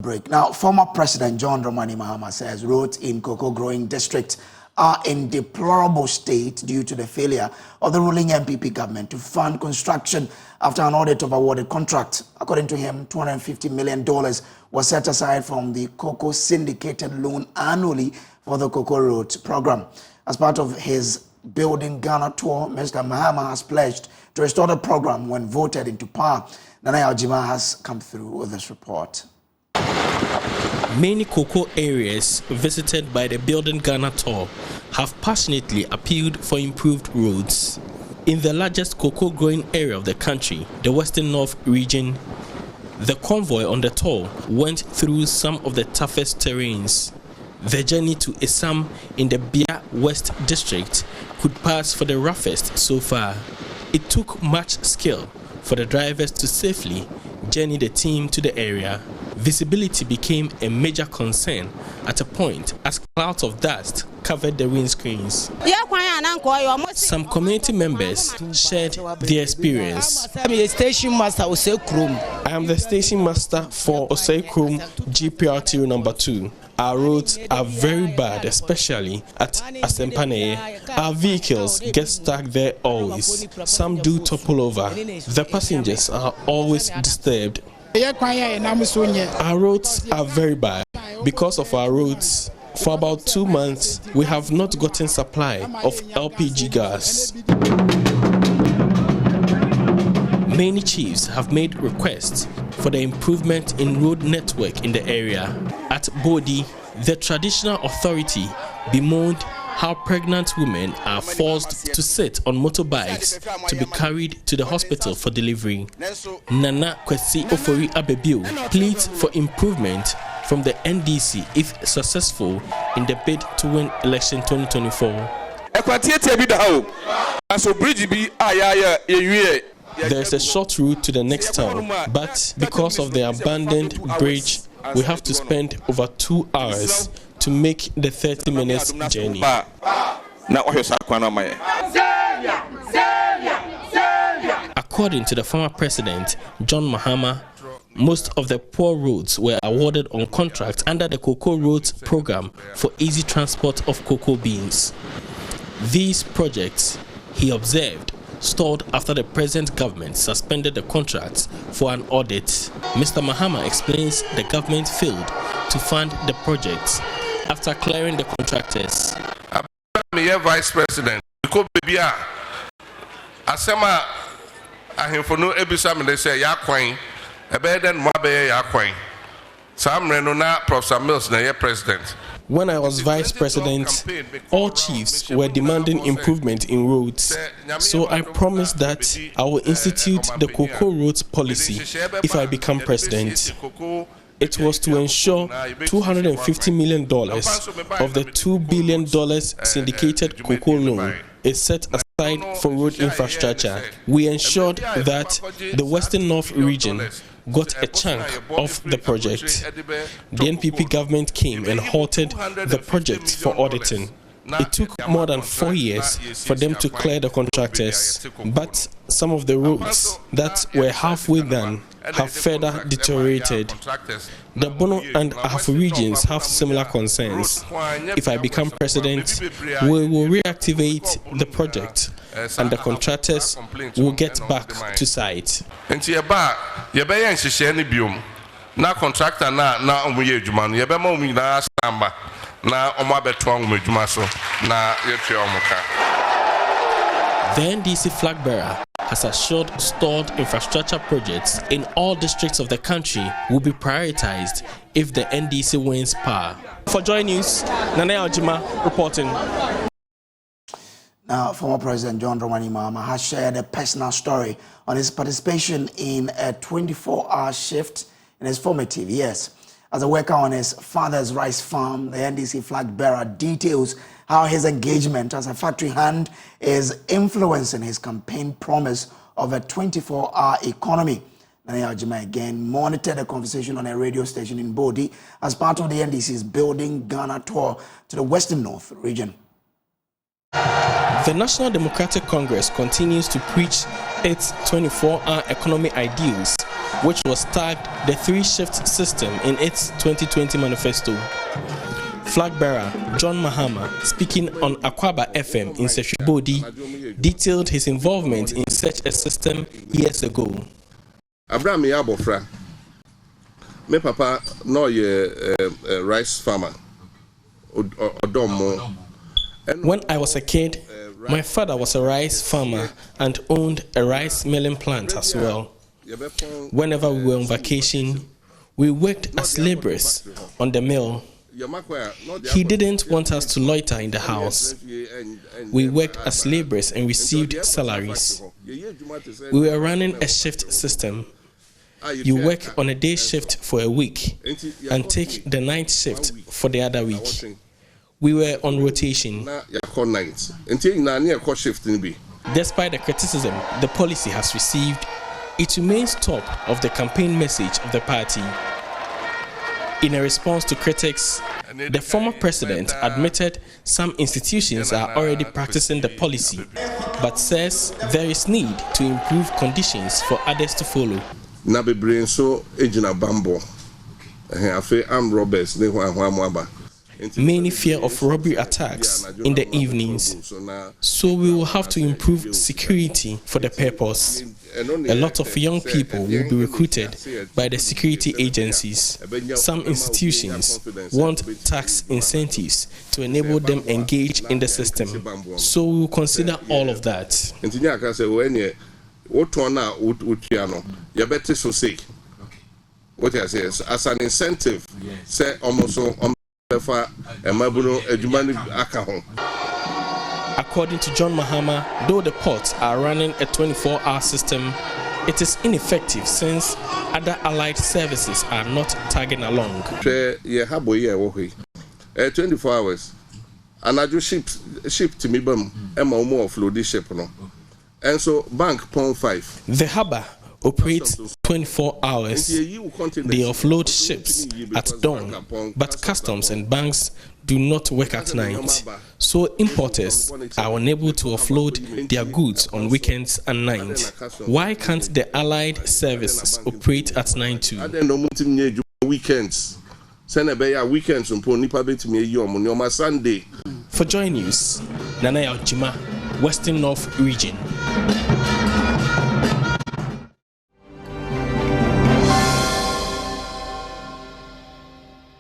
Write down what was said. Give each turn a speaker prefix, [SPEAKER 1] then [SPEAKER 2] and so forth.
[SPEAKER 1] break. Now, former President John Dramani Mahama says roads in cocoa growing districts are in deplorable state due to the failure of the ruling NPP government to fund construction after an audit of awarded contract. According to him, $250 million was set aside from the cocoa syndicated loan annually for the cocoa roads program. As part of his Building Ghana tour, Mr. Mahama has pledged to restore the program when voted into power. Nana Aljima has come through with this report.
[SPEAKER 2] Many cocoa areas visited by the Building Ghana tour have passionately appealed for improved roads. In the largest cocoa growing area of the country, the Western North region, the convoy on the tour went through some of the toughest terrains. The journey to Isam in the Bia West district could pass for the roughest so far. It took much skill for the drivers to safely journey the team to the area. Visibility became a major concern at a point as clouds of dust covered the windscreens. Some community members shared their experience.
[SPEAKER 3] I'm a station master Osei Krum.
[SPEAKER 2] I am the station master for Osei Krum GPRT number 2. Our roads are very bad, especially at Asempane. Our vehicles get stuck there always. Some do topple over. The passengers are always disturbed. Our roads are very bad. Because of our roads, for about 2 months, we have not gotten supply of LPG gas. Many chiefs have made requests for the improvement in road network in the area. At Bodi, the traditional authority bemoaned how pregnant women are forced to sit on motorbikes to be carried to the hospital for delivery. Nana Kwesi Ofori Abebiu pleads for improvement from the NDC if successful in the bid to win election 2024. There is a short route to the next town, but because of the abandoned bridge, we have to spend over 2 hours to make the 30 minutes journey. According to the former president, John Mahama, most of the poor roads were awarded on contract under the Cocoa Roads program for easy transport of cocoa beans. These projects, he observed, stalled after the present government suspended the contracts for an audit. Mr. Mahama explains the government failed to fund the projects after clearing the contractors.
[SPEAKER 4] I'm Vice President. Asema ahemfono ebisa me say yakwan ebeden mo abe yakwan. Samre no na Professor Mills na president.
[SPEAKER 2] When I was vice president, all chiefs were demanding improvement in roads. So I promised that I will institute the Cocoa Roads policy if I become president. It was to ensure $250 million of the $2 billion syndicated cocoa loan is set aside for road infrastructure. We ensured that the Western North region got a chunk of the project. The NPP government came and halted the project for auditing. It took more than 4 years for them to clear the contractors, but some of the roads that were halfway done have further deteriorated. The Bono and Ahafo regions have similar concerns. If I become president, we will reactivate the project and the contractors will get back to site.
[SPEAKER 4] Na contractor na omuye adwuma no ye be ma omu nyina samba na omo abeto omu adwuma so na yetua omuka.
[SPEAKER 2] The NDC flag bearer has assured stalled infrastructure projects in all districts of the country will be prioritized if the NDC wins power. For Joy News, Nana Aljima reporting.
[SPEAKER 1] Now, former President John Dramani Mahama has shared a personal story on his participation in a 24-hour shift in his formative years. As a worker on his father's rice farm, the NDC flag bearer details how his engagement as a factory hand is influencing his campaign promise of a 24-hour economy. Nana Aljima again monitored the conversation on a radio station in Bodi as part of the NDC's Building Ghana tour to the Western North region.
[SPEAKER 2] The National Democratic Congress continues to preach its 24-hour economy ideals, which was tagged the 3-shift system in its 2020 manifesto. Flag bearer John Mahama, speaking on Akwaba FM in Seshibodi, detailed his involvement in such a system years ago.
[SPEAKER 4] Abraham Yabofra, my papa no a rice farmer.
[SPEAKER 2] When I was a kid, my father was a rice farmer and owned a rice milling plant as well. Whenever we were on vacation, we worked as laborers on the mill. He didn't want us to loiter in the house. We worked as laborers and received salaries. We were running a shift system. You work on a day shift for a week and take the night shift for the other week. We were on rotation. Despite the criticism the policy has received, it remains top of the campaign message of the party. In a response to critics, the former president admitted some institutions are already practicing the policy, but says there is need to improve conditions for others to follow. Many fear of robbery attacks in the evenings, so we will have to improve security for the purpose. A lot of young people will be recruited by the security agencies. Some institutions want tax incentives to enable them engage in the system, so we will consider all of that.
[SPEAKER 4] What I say as an incentive, say almost
[SPEAKER 2] according to John Mahama, though the ports are running a 24-hour system, it is ineffective since other allied services are not tagging along.
[SPEAKER 4] 24 hours. And I do ship to me bum and more offload this ship no. And so bank 0.5.
[SPEAKER 2] The harbour operates 24 hours. They offload ships at dawn, but customs and banks do not work at night. So importers are unable to offload their goods on weekends and nights. Why can't the allied services operate at night too?
[SPEAKER 4] Weekends. Weekends on Sunday.
[SPEAKER 2] For Joy News, Nana Yaujima, Western North Region.